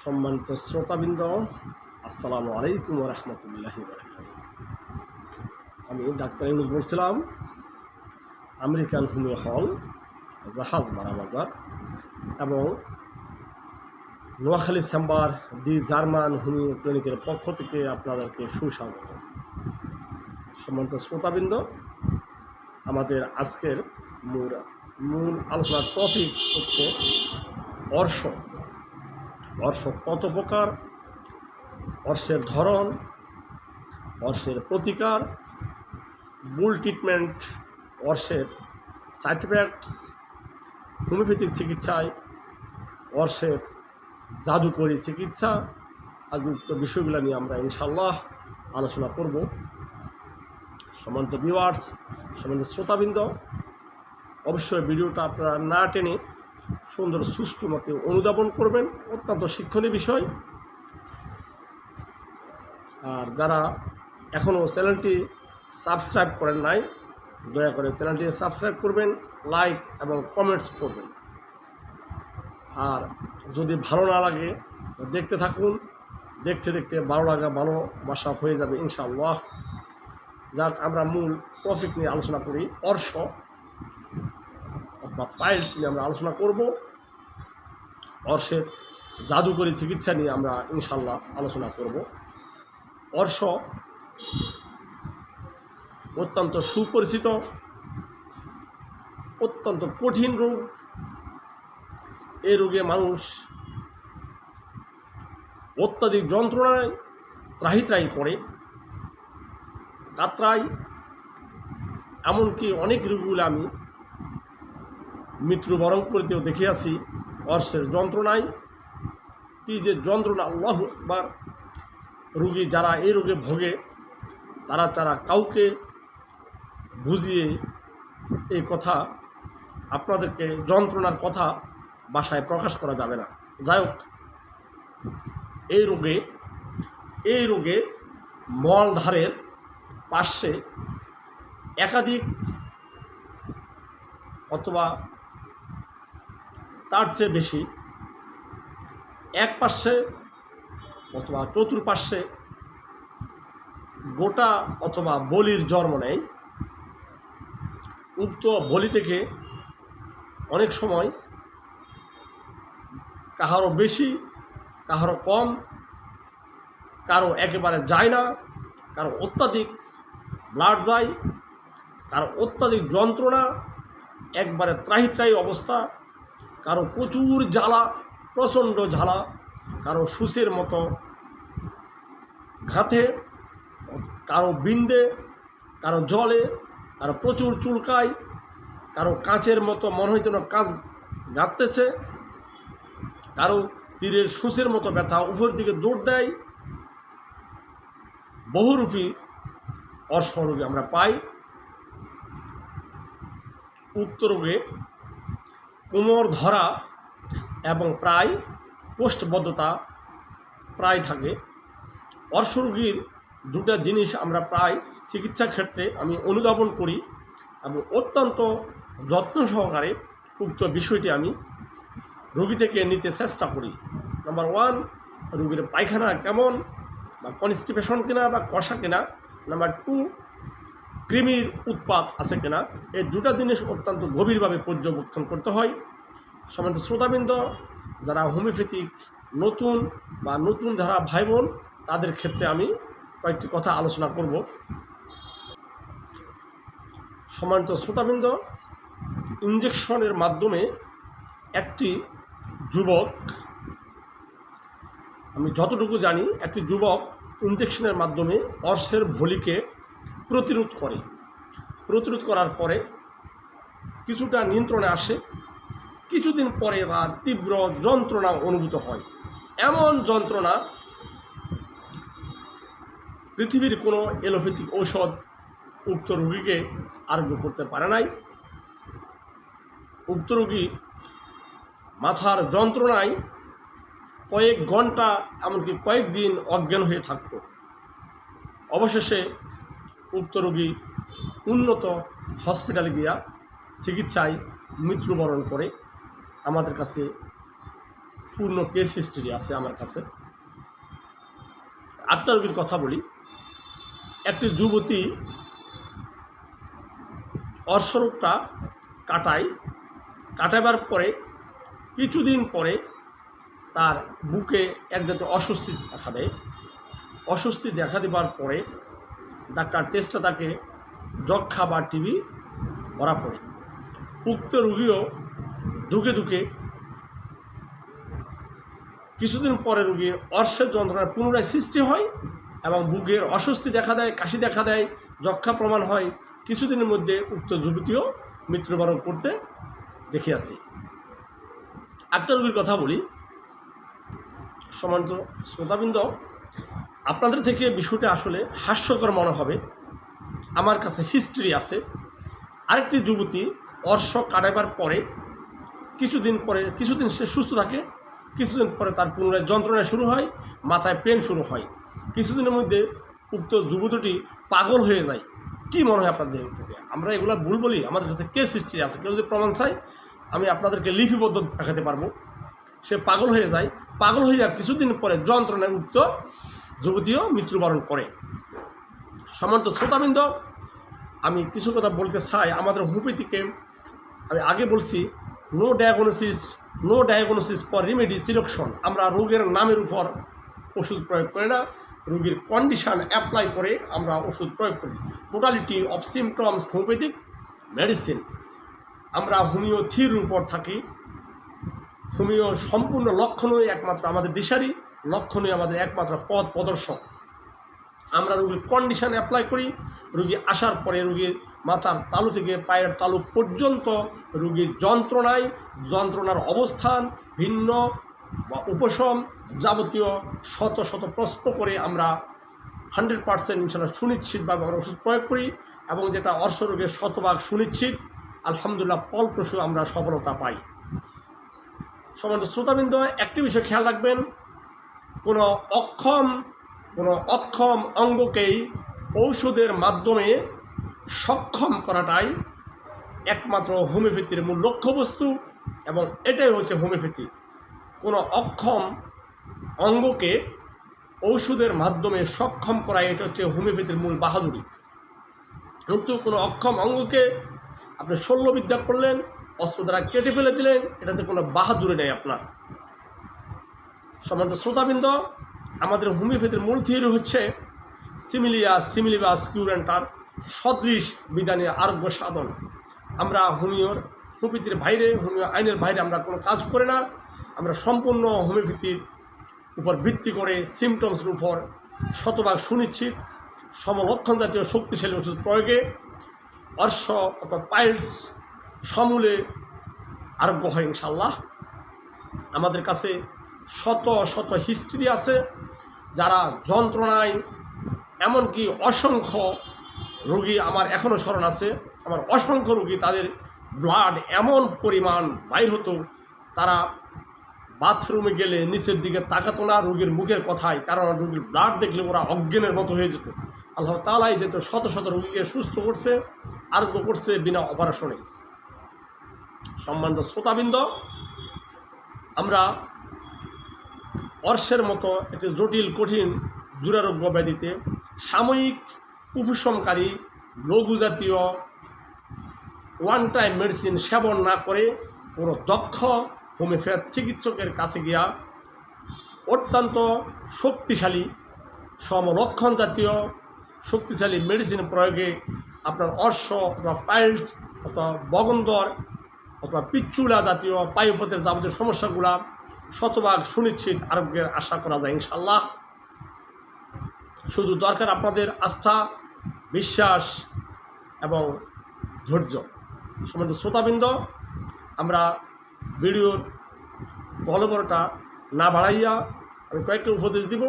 সম্মানিত শ্রোতাবৃন্দ, আসসালামু আলাইকুম ওয়া রাহমাতুল্লাহি ওয়া বারাকাতুহু। আমি ডাক্তার ইউনুস বলছিলাম, আমেরিকান হোমিও হল, জাহাজ বাড়া বাজার এবং নোয়াখালী চেম্বার দি জার্মান হোমিও ক্লিনিকের পক্ষ থেকে আপনাদেরকে সুস্বাগত। সম্মানিত শ্রোতাবৃন্দ, আমাদের আজকের মূল আলোচনার টপিক হচ্ছে অর্শ। অর্শ কত প্রকার, অর্শের ধরন, অর্শের প্রতিকার, বুল ট্রিটমেন্ট, অর্শের সাইড এফেক্টস, হোমিওপ্যাথিক চিকিৎসায় অর্শের জাদুকরী চিকিৎসা, আজ উক্ত বিষয়গুলো নিয়ে আমরা ইনশাআল্লাহ আলোচনা করব। সম্মানিত ভিউয়ার্স, সম্মানিত শ্রোতাবৃন্দ, অবশ্যই ভিডিওটা আপনারা না টেনে সুন্দর সুষ্ঠু মতে অনুধাবন করবেন, অত্যন্ত শিক্ষণীয় বিষয়। আর যারা এখনও চ্যানেলটি সাবস্ক্রাইব করেন নাই, দয়া করে চ্যানেলটি সাবস্ক্রাইব করবেন, লাইক এবং কমেন্টস করবেন। আর যদি ভালো না লাগে দেখতে থাকুন, দেখতে দেখতে ভালো লাগা ভালোবাসা হয়ে যাবে ইনশাআল্লাহ। যাক, আমরা মূল টপিক নিয়ে আলোচনা করি। অর্শ অথবা ফাইলস নিয়ে আমরা আলোচনা করব। অর্শের জাদুকরী চিকিৎসা নিয়ে আমরা ইনশাআল্লাহ আলোচনা করব। অর্শ অত্যন্ত সুপরিচিত, অত্যন্ত কঠিন রোগ। এই রোগে মানুষ অত্যাধিক যন্ত্রণায় ত্রাহি করে, কাতরায়। এমনকি অনেক রোগীগুলো আমি মৃত্যুবরণ করতেও দেখিয়াছি অর্শের যন্ত্রণায়। কি যে যন্ত্রণা, আল্লাহু আকবার! রোগী যারা এই রোগে ভোগে তারা কাউকে বুঝিয়ে এই কথা, আপনাদেরকে যন্ত্রণার কথা ভাষায় প্রকাশ করা যাবে না। যাই হোক, এই রোগে মলদ্বারের পার্শ্বে একাধিক অথবা তার চেয়ে বেশি এক পার্শ্বে অথবা চতুর্পার্শ্বে গোটা অথবা বলির জন্ম নেয়। উক্ত বলি থেকে অনেক সময় কাহারও বেশি, কাহারও কম, কারো একেবারে যায় না, কারো অত্যাধিক ব্লাড যায়, কারো অত্যাধিক যন্ত্রণা, একবারে ত্রাহি অবস্থা, কারো প্রচুর জ্বালা, প্রচণ্ড জ্বালা, কারো সুসের মতো ঘাতে, কারো বিন্দে, কারো জলে, কারো প্রচুর চুলকায়, কারো কাঁচের মতো মনে হয় যেন কাঁচ গাঁথতেছে, কারো তীরের সুসের মতো ব্যথা উপর দিকে দৌড় দেয়। বহুরূপী অর্শ রোগে আমরা পাই। উক্ত রোগে কোমর ধরা এবং প্রায় কোষ্ঠবদ্ধতা প্রায় থাকে। অর্শ রোগীর দুটা জিনিস আমরা প্রায় চিকিৎসা ক্ষেত্রে আমি অনুধাবন করি এবং অত্যন্ত যত্ন সহকারে উক্ত বিষয়টি আমি রোগী থেকে নিতে চেষ্টা করি। নাম্বার 1, রোগীর পায়খানা কেমন, বা কনস্টিপেশন কিনা বা কষা কিনা। নাম্বার 2, কৃমির উৎপাত আছে কিনা। এই দুটা জিনিস অত্যন্ত গভীরভাবে পর্যবেক্ষণ করতে হয়। সম্মানিত শ্রোতাবৃন্দ, যারা হোমিওপ্যাথিক নতুন যারা ভাই বোন, তাদের ক্ষেত্রে আমি কয়েকটি কথা আলোচনা করব। সম্মানিত শ্রোতাবৃন্দ, ইনজেকশনের মাধ্যমে একটি যুবক, আমি যতটুকু জানি, একটি যুবক ইনজেকশনের মাধ্যমে অর্শের ভলিকে প্রতিরোধ করার পরে কিছুটা নিয়ন্ত্রণে আসে। কিছুদিন পরে তার তীব্র যন্ত্রণা অনুভূত হয়। এমন যন্ত্রণা পৃথিবীর কোনো এলোপ্যাথিক ঔষধ উক্ত রোগীকে আরোগ্য করতে পারে নাই। উক্ত রোগী মাথার যন্ত্রণায় কয়েক ঘন্টা, এমনকি কয়েকদিন অজ্ঞান হয়ে থাকত। অবশেষে উক্ত রোগী উন্নত হসপিটালে গিয়া চিকিৎসায় মৃত্যুবরণ করে আমাদের কাছে পূর্ণ কেস হিস্ট্রি আছে আমার কাছে। আরেকটা রোগীর কথা বলি। একটি যুবতী অর্শরোগটা কাটাবার পরে কিছুদিন পরে তার বুকে এক জাতীয় অস্বস্তি দেখা দেয়। অস্বস্তি দেখা দেবার পরে ডাক্তার টেস্টে তাকে যক্ষা বা টিবি ধরা পড়ে। উক্ত রোগীও ধুকে ধুকে কিছুদিন পরে রোগীর অর্শের যন্ত্রণার পুনরায় সৃষ্টি হয় এবং বুকের অস্বস্তি দেখা দেয়, কাশি দেখা দেয়, যক্ষা প্রমাণ হয়। কিছুদিনের মধ্যে উক্ত যুবতীও মৃত্যুবরণ করতে দেখে আসি। একটা রোগীর কথা বলি। সম্মানিত শ্রোতাবৃন্দ, আপনাদের থেকে বিষয়টা আসলে হাস্যকর মনে হবে, আমার কাছে হিস্ট্রি আছে। আরেকটি যুবতী অর্শ কাটাবার পরে কিছুদিন সে সুস্থ থাকে, কিছুদিন পরে তার পুনরায় যন্ত্রণা শুরু হয়, মাথায় পেন শুরু হয়। কিছুদিনের মধ্যে উক্ত যুবতীটি পাগল হয়ে যায়। কি মনে হয় আপনাদের থেকে? আমরা এগুলো ভুল বলি? আমাদের কাছে কেস হিস্ট্রি আছে। কেউ যদি প্রমাণ চাই আমি আপনাদেরকে লিপিবদ্ধ দেখাতে পারবো। সে পাগল হয়ে যায়, পাগল হয়ে যাওয়ার কিছুদিন পরে যন্ত্রণায় উক্ত যুবতীও মৃত্যুবরণ করে। সম্মানিত শ্রোতাবৃন্দ, আমি কিছু কথা বলতে চাই। আমাদের হোমিওপ্যাথিকে আমি আগে বলছি, no diagnosis for remedy selection. আমরা রোগের নামের উপর ওষুধ প্রয়োগ করি না, রোগীর কন্ডিশান অ্যাপ্লাই করে আমরা ওষুধ প্রয়োগ করি। Totality of symptoms homeopathic medicine. আমরা হোমিও থিওরির উপর থাকি। হোমিও সম্পূর্ণ লক্ষণই একমাত্র আমাদের দিশারি, লক্ষণই আমাদের একমাত্র পথ প্রদর্শক। আমরা রোগীর কন্ডিশান অ্যাপ্লাই করি। রোগী আসার পরে রোগীর মাথার তালু থেকে পায়ের তালু পর্যন্ত রোগীর যন্ত্রণার অবস্থান, ভিন্ন বা উপশম যাবতীয় শত শত প্রশ্ন করে আমরা 100% ইনশাআল্লাহ সুনিশ্চিতভাবে আমরা ওষুধ প্রয়োগ করি এবং যেটা অর্শরোগের শতভাগ সুনিশ্চিত, আলহামদুলিল্লাহ ফলপ্রসূ আমরা সফলতা পাই। সম্মানিত শ্রোতাবৃন্দ, একটি বিষয় খেয়াল রাখবেন, কোনো অক্ষম অঙ্গকেই ঔষধের মাধ্যমে সক্ষম করাটাই একমাত্র হোমিওপ্যাথির মূল লক্ষ্যবস্তু এবং এটাই হচ্ছে হোমিওপ্যাথি। কোনো অক্ষম অঙ্গকে ঔষধের মাধ্যমে সক্ষম করা, এটা হচ্ছে হোমিওপ্যাথির মূল বাহাদুরি। কিন্তু কোনো অক্ষম অঙ্গকে আপনি শল্যবিদ্যা করলেন, অস্ত্র দ্বারা কেটে ফেলে দিলেন, এটাতে কোনো বাহাদুরি নেই আপনার। সম্মানিত শ্রোতাবৃন্দ, আমাদের হোমিওপ্যাথির মূল থিওরি হচ্ছে সিমিলিবাস কিউরেন্টার, সদৃশ বিধানে আরোগ্য সাধন। আমরা হোমিওপ্যাথির বাইরে, হোমিও আইনের বাইরে আমরা কোনো কাজ করি না। আমরা সম্পূর্ণ হোমিওপ্যাথির উপর ভিত্তি করে সিমটমসের উপর শতভাগ সুনিশ্চিত সমলক্ষণ জাতীয় শক্তিশালী ওষুধ প্রয়োগে অর্শ অথবা পাইলস সমূলে আরোগ্য হয় ইনশাল্লাহ। আমাদের কাছে শত শত হিস্ট্রি আছে, যারা যন্ত্রণায়, এমনকি অসংখ্য রোগী আমার এখনও স্মরণ আছে। আমার অসংখ্য রোগী, তাদের ব্লাড এমন পরিমাণ বাইর হতো, তারা বাথরুমে গেলে নিচের দিকে তাকাতো না রোগীর মুখের কথায়, কারণ রোগীর ব্লাড দেখলে ওরা অজ্ঞানের মতো হয়ে যেত। আল্লাহ তাআলাই যেত শত শত রোগীকে সুস্থ করছে, আরোগ্য করছে বিনা অপারেশনে। সম্মানিত শ্রোতাবৃন্দ, আমরা অর্শের মতো একটি জটিল কঠিন দুরারোগ্য ব্যাধিতে সাময়িক উপশমকারী লঘু জাতীয় ওয়ান টাইম মেডিসিন সেবন না করে কোনো দক্ষ হোমিওপ্যাথ চিকিৎসকের কাছে গিয়া অত্যন্ত শক্তিশালী সমলক্ষণ জাতীয় শক্তিশালী মেডিসিন প্রয়োগে আপনার অর্শ অথবা পাইলস অথবা বগন্দর অথবা পিচ্চুলা জাতীয় পায়ুপথের যাবতীয় সমস্যাগুলা শতভাগ সুনিশ্চিত আরোগ্যের আশা করা যায় ইনশাল্লাহ। শুধু দরকার আপনাদের আস্থা, বিশ্বাস এবং ধৈর্য। সম্মানিত শ্রোতাবৃন্দ, আমরা ভিডিওর বড়টা না বাড়াইয়া আমি কয়েকটি উপদেশ দিব।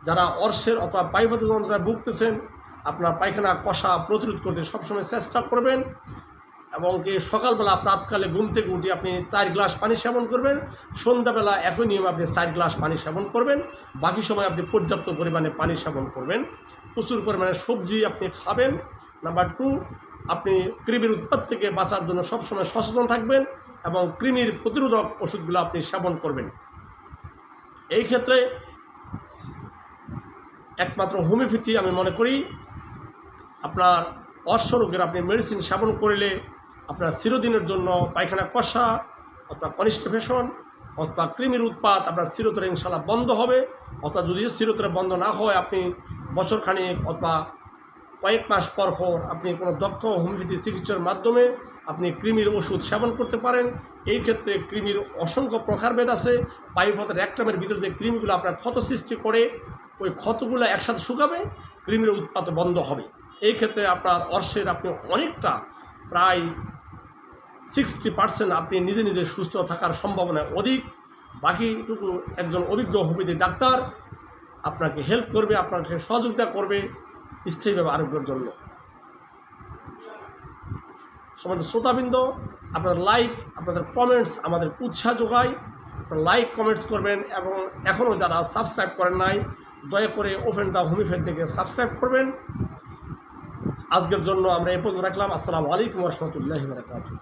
যারা অর্শের অথবা পায়ুপথের যন্ত্রণায় ভুগতেছেন, আপনার পায়খানা কষা প্রতিরোধ করতে সবসময় চেষ্টা করবেন এবং কি সকালবেলা প্রাতকালে ঘুম থেকে উঠে আপনি 4 গ্লাস পানি সেবন করবেন, সন্ধ্যাবেলা একই নিয়মে আপনি 4 গ্লাস পানি সেবন করবেন। বাকি সময় আপনি পর্যাপ্ত পরিমাণে পানি সেবন করবেন, প্রচুর পরিমাণে সবজি আপনি খাবেন। নাম্বার 2, আপনি কৃমির উৎপাত থেকে বাঁচার জন্য সবসময় সচেতন থাকবেন এবং কৃমির প্রতিরোধক ওষুধগুলো আপনি সেবন করবেন। এই ক্ষেত্রে একমাত্র হোমিওপ্যাথি আমি মনে করি আপনার অশ্বরোগের আপনি মেডিসিন সেবন করলে আপনার চিরদিনের জন্য পায়খানা কষা অথবা কনস্টিপেশন অথবা কৃমির উৎপাত আপনার চিরতরে ইনশাল্লাহ বন্ধ হবে। অথবা যদি চিরতরে বন্ধ না হয় আপনি বছরখানেক অথবা কয়েক মাস পর পর আপনি কোনো দক্ষ হোমিওপ্যাথি চিকিৎসার মাধ্যমে আপনি কৃমির ওষুধ সেবন করতে পারেন। এই ক্ষেত্রে কৃমির অসংখ্য প্রকারভেদ আছে। বায়ুপথের রেকটামের ভিতরে যে কৃমিগুলো আপনার ক্ষত সৃষ্টি করে ওই ক্ষতগুলো একসাথে শুকাবে, কৃমির উৎপাত বন্ধ হবে। এই ক্ষেত্রে আপনার অর্শের আপনি অনেকটা প্রায় 60% আপনি নিজে নিজে সুস্থ থাকার সম্ভাবনা অধিক। বাকিটুকু একজন অভিজ্ঞ হোমিওপ্যাথি ডাক্তার আপনাকে হেল্প করবে, আপনাকে সহযোগিতা করবে স্থায়ীভাবে আরোগ্যের জন্য। সমাজের শ্রোতাবৃন্দ, আপনাদের লাইক, আপনাদের কমেন্টস আমাদের উৎসাহ যোগায়। আপনারা লাইক কমেন্টস করবেন এবং এখনও যারা সাবস্ক্রাইব করেন নাই দয়া করে ওপেন দ্য হোমিওপ্যাথি থেকে সাবস্ক্রাইব করবেন। আজকের জন্য আমরা এ পর্যন্ত রাখলাম। আসসালামু আলাইকুম ওয়া রাহমাতুল্লাহি ওয়া বারাকাতুহু।